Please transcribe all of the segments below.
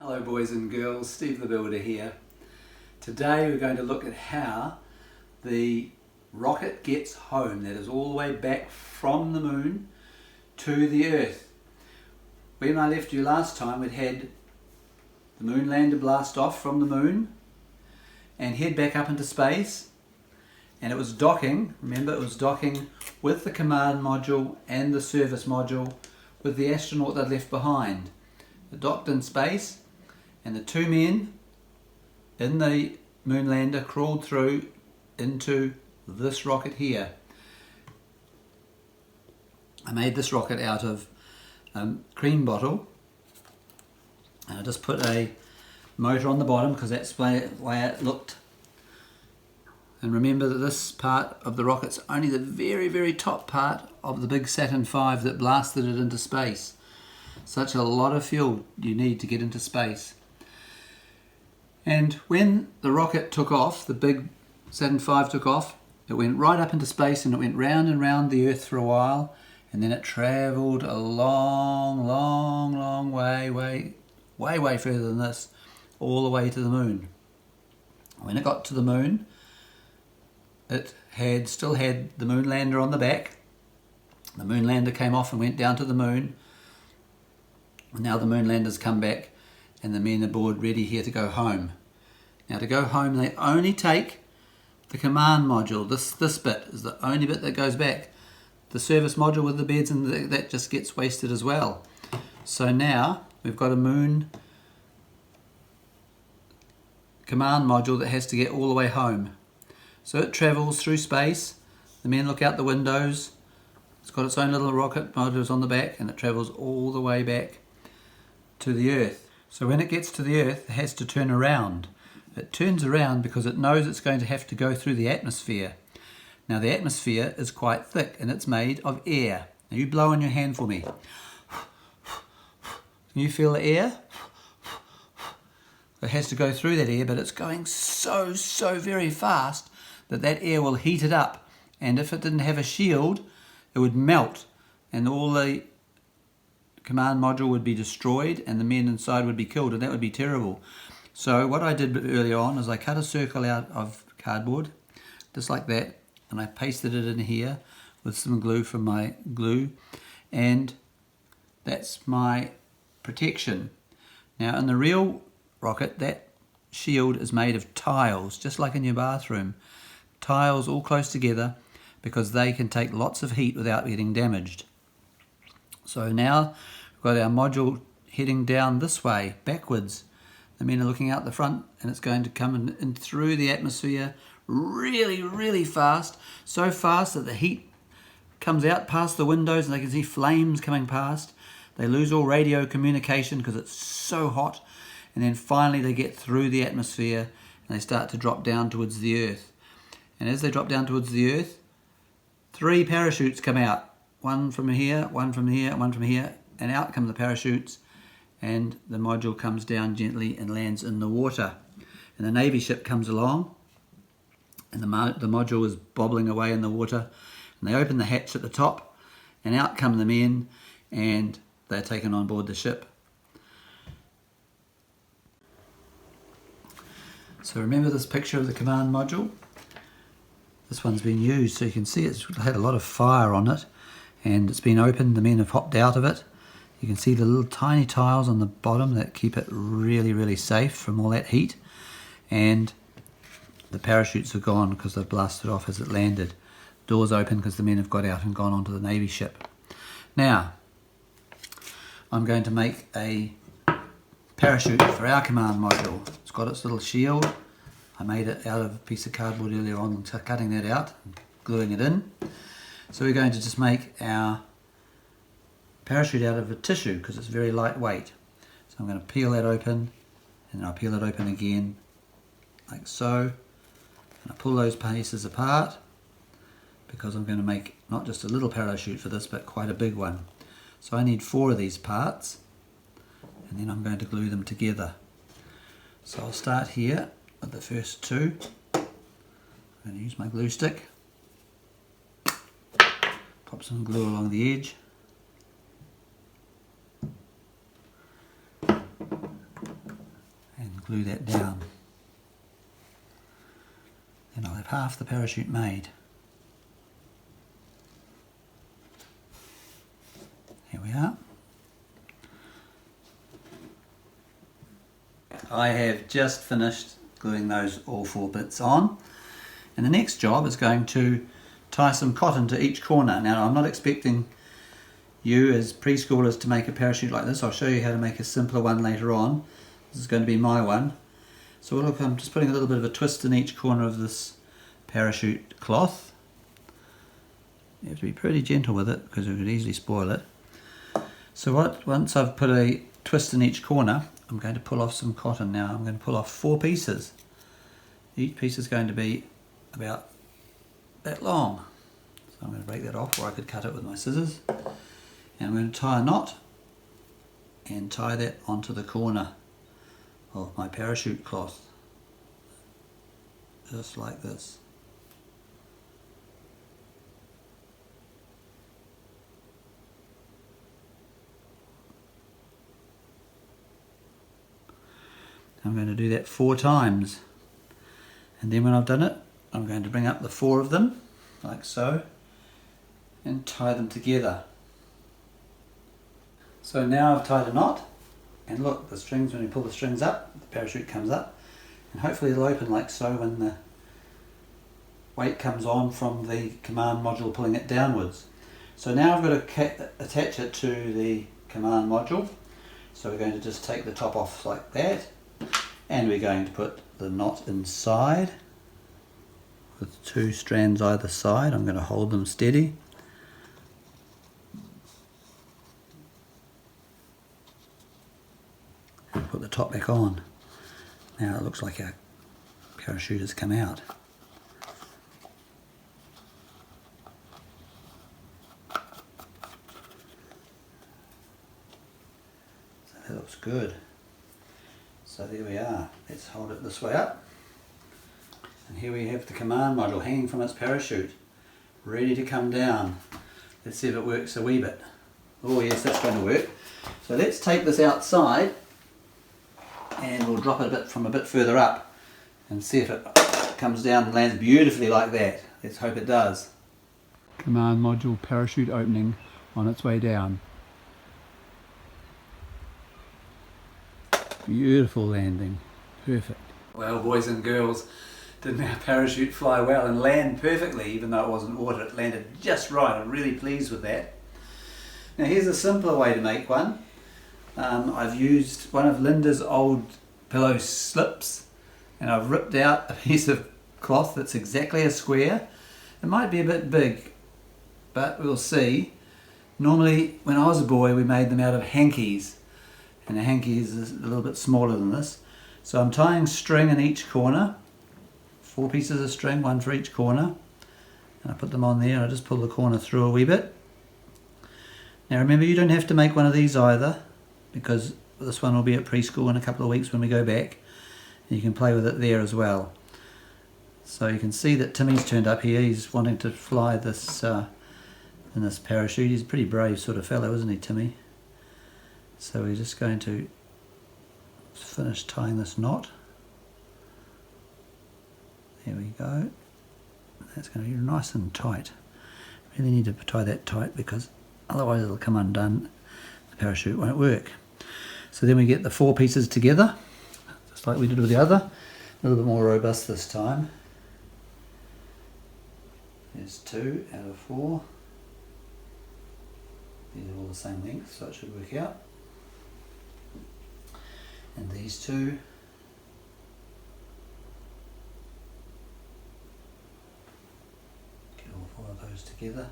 Hello boys and girls, Steve the Builder here. Today we're going to look at how the rocket gets home, that is all the way back from the moon to the Earth. When I left you last time, we'd had the moon lander blast off from the moon and head back up into space, and it was docking, remember it was docking with the command module and the service module with the astronaut they'd left behind. It docked in space, and the two men in the moon lander crawled through into this rocket here. I made this rocket out of cream bottle, and I just put a motor on the bottom because that's the way it looked. And remember that this part of the rocket's only the very top part of the big Saturn V that blasted it into space. Such a lot of fuel you need to get into space. And when the rocket took off, the big Saturn V took off, it went right up into space and it went round and round the Earth for a while, and then it travelled a long way further than this, all the way to the moon. When it got to the moon, it still had the moon lander on the back. The moon lander came off and went down to the moon. And now the moon lander's come back and the men aboard ready here to go home. Now to go home they only take the command module. This bit is the only bit that goes back. The service module with the beds and that just gets wasted as well. So now we've got a moon command module that has to get all the way home. So it travels through space, the men look out the windows, it's got its own little rocket motors on the back, and it travels all the way back to the Earth. So when it gets to the Earth, it has to turn around. It turns around because it knows it's going to have to go through the atmosphere. Now the atmosphere is quite thick and it's made of air. Now you blow on your hand for me. Can you feel the air? It has to go through that air, but it's going so very fast that air will heat it up. And if it didn't have a shield, it would melt and all the command module would be destroyed and the men inside would be killed, and that would be terrible. So what I did earlier on is I cut a circle out of cardboard, just like that, and I pasted it in here with some glue from my glue, and that's my protection. Now in the real rocket, that shield is made of tiles, just like in your bathroom. Tiles all close together because they can take lots of heat without getting damaged. So now we've got our module heading down this way, backwards. The men are looking out the front and it's going to come in through the atmosphere really fast. So fast that the heat comes out past the windows and they can see flames coming past. They lose all radio communication because it's so hot. And then finally they get through the atmosphere and they start to drop down towards the Earth. And as they drop down towards the Earth, 3 parachutes come out. One from here, one from here, one from here, and out come the parachutes, and the module comes down gently and lands in the water. And the Navy ship comes along, and the module is bobbling away in the water, and they open the hatch at the top, and out come the men, and they're taken on board the ship. So remember this picture of the command module? This one's been used, so you can see it's had a lot of fire on it. And it's been opened, the men have hopped out of it. You can see the little tiny tiles on the bottom that keep it really safe from all that heat. And the parachutes are gone because they've blasted off as it landed. Doors open because the men have got out and gone onto the Navy ship. Now, I'm going to make a parachute for our command module. It's got its little shield. I made it out of a piece of cardboard earlier on, cutting that out and gluing it in. So we're going to just make our parachute out of a tissue because it's very lightweight. So I'm going to peel that open, and then I'll peel it open again, like so. And I pull those pieces apart because I'm going to make not just a little parachute for this, but quite a big one. So I need 4 of these parts, and then I'm going to glue them together. So I'll start here with the first 2. I'm going to use my glue stick. Pop some glue along the edge. glue that down. Then I'll have half the parachute made. Here we are. I have just finished gluing those all 4 bits on, and the next job is going to tie some cotton to each corner. Now I'm not expecting you as preschoolers to make a parachute like this. I'll show you how to make a simpler one later on. This is going to be my one. So look, I'm just putting a little bit of a twist in each corner of this parachute cloth. You have to be pretty gentle with it because it could easily spoil it. So once I've put a twist in each corner, I'm going to pull off some cotton now. I'm going to pull off 4 pieces. Each piece is going to be about that long. So I'm going to break that off, or I could cut it with my scissors. And I'm going to tie a knot and tie that onto the corner of my parachute cloth. Just like this. I'm going to do that 4 times, and then when I've done it, I'm going to bring up the 4 of them like so and tie them together. So now I've tied a knot, and look, the strings, when you pull the strings up, the parachute comes up, and hopefully it'll open like so when the weight comes on from the command module pulling it downwards. So now I've got to attach it to the command module. So we're going to just take the top off like that, and we're going to put the knot inside with 2 strands either side. I'm going to hold them steady. And put the top back on. Now it looks like our parachute has come out. So that looks good. So there we are. Let's hold it this way up. And here we have the command module hanging from its parachute, ready to come down. Let's see if it works a wee bit. Oh yes, that's going to work. So let's take this outside, and we'll drop it from a bit further up and see if it comes down and lands beautifully like that. Let's hope it does. Command module parachute opening on its way down. Beautiful landing. Perfect. Well, boys and girls, didn't our parachute fly well and land perfectly, even though it wasn't water? It landed just right. I'm really pleased with that. Now here's a simpler way to make one. I've used one of Linda's old pillow slips, and I've ripped out a piece of cloth that's exactly a square. It might be a bit big, but we'll see. Normally, when I was a boy, we made them out of hankies, and a hanky is a little bit smaller than this. So I'm tying string in each corner, 4 pieces of string, 1 for each corner, and I put them on there, and I just pull the corner through a wee bit. Now remember, you don't have to make one of these either, because this one will be at preschool in a couple of weeks when we go back, and you can play with it there as well. So you can see that Timmy's turned up here. He's wanting to fly this in this parachute. He's a pretty brave sort of fellow, isn't he, Timmy? So we're just going to finish tying this knot. There we go. That's going to be nice and tight. Really need to tie that tight, because otherwise it'll come undone. The parachute won't work. So then we get the 4 pieces together, just like we did with the other. A little bit more robust this time. There's 2 out of 4. These are all the same length, so it should work out. And these 2. Get all 4 of those together.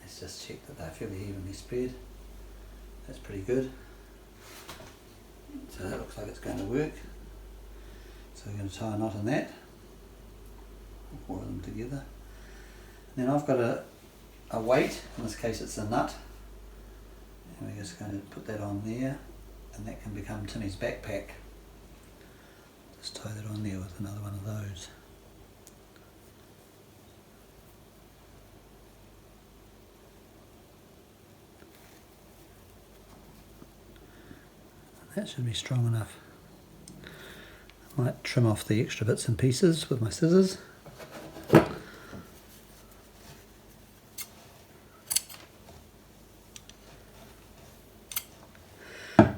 Let's just check that they're fairly evenly spread. That's pretty good. So that looks like it's going to work. So we're going to tie a knot on that. 4 of them together. And then I've got a weight, in this case it's a nut. And we're just going to put that on there, and that can become Timmy's backpack. Just tie that on there with another one of those. That should be strong enough. Might trim off the extra bits and pieces with my scissors.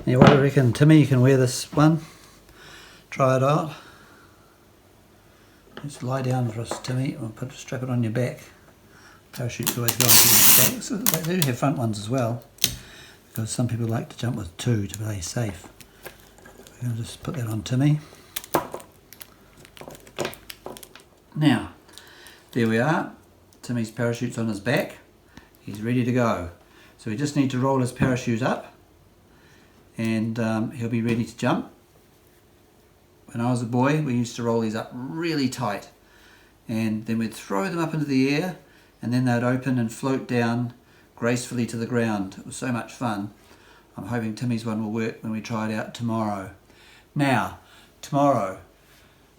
Yeah, what do you reckon, Timmy? You can wear this one. Try it out. Just lie down for us, Timmy, and strap it on your back. Parachute's always got on your back. So they do have front ones as well, because some people like to jump with two to play safe. We're going to just put that on Timmy. Now, there we are. Timmy's parachute's on his back. He's ready to go. So we just need to roll his parachute up, and he'll be ready to jump. When I was a boy, we used to roll these up really tight, and then we'd throw them up into the air, and then they'd open and float down gracefully to the ground. It was so much fun. I'm hoping Timmy's one will work when we try it out tomorrow. Now, tomorrow,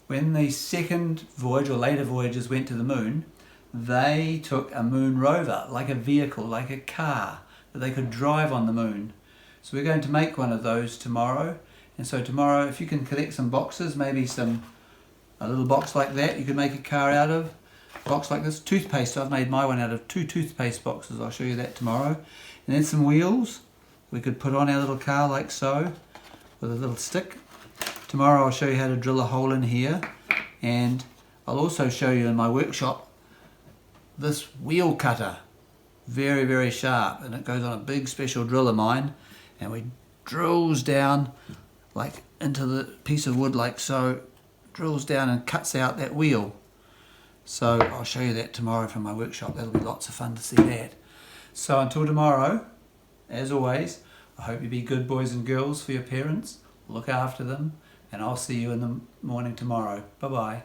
when the second voyage or later voyagers went to the moon, they took a moon rover, like a vehicle, like a car, that they could drive on the moon. So we're going to make one of those tomorrow. And so tomorrow, if you can collect some boxes, maybe a little box like that you could make a car out of, a box like this, toothpaste. I've made my one out of 2 toothpaste boxes. I'll show you that tomorrow. And then some wheels we could put on our little car like so, with a little stick. Tomorrow I'll show you how to drill a hole in here, and I'll also show you in my workshop this wheel cutter. Very, very sharp, and it goes on a big special drill of mine, and we drills down like into the piece of wood like so, drills down and cuts out that wheel. So I'll show you that tomorrow from my workshop. That'll be lots of fun to see that. So until tomorrow, as always, I hope you be good boys and girls for your parents. Look after them, and I'll see you in the morning tomorrow. Bye bye.